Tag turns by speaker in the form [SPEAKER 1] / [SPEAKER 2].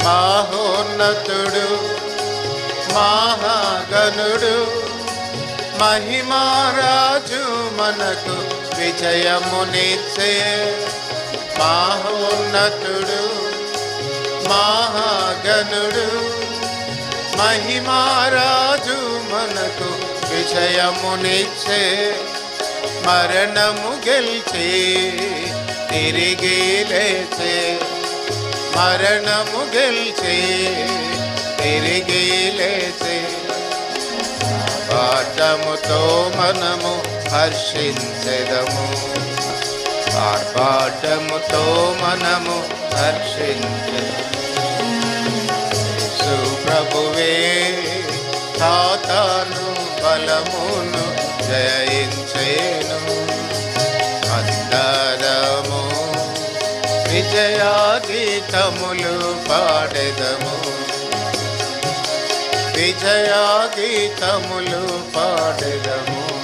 [SPEAKER 1] మహోన్నతుడు మహాగణుడు మహిమారాజు మనకు విజయమునిచ్చే. మహోన్నతుడు మహాగణుడు మహిమారాజు మనకు విజయమునిచ్చే. మరణము గెలిచి తిరిగి లేచే. మరణము గెలిచి తిరిగి లేచే. ఆర్భాటముతో మనము హర్షించెదము. ఆర్భాటముతో మనము హర్షించెదము. ప్రభువే సాతాను బలమును జయించేను. అందరము విజయాగీతములు పాడెదము. విజయాగీతములు పాడెదము.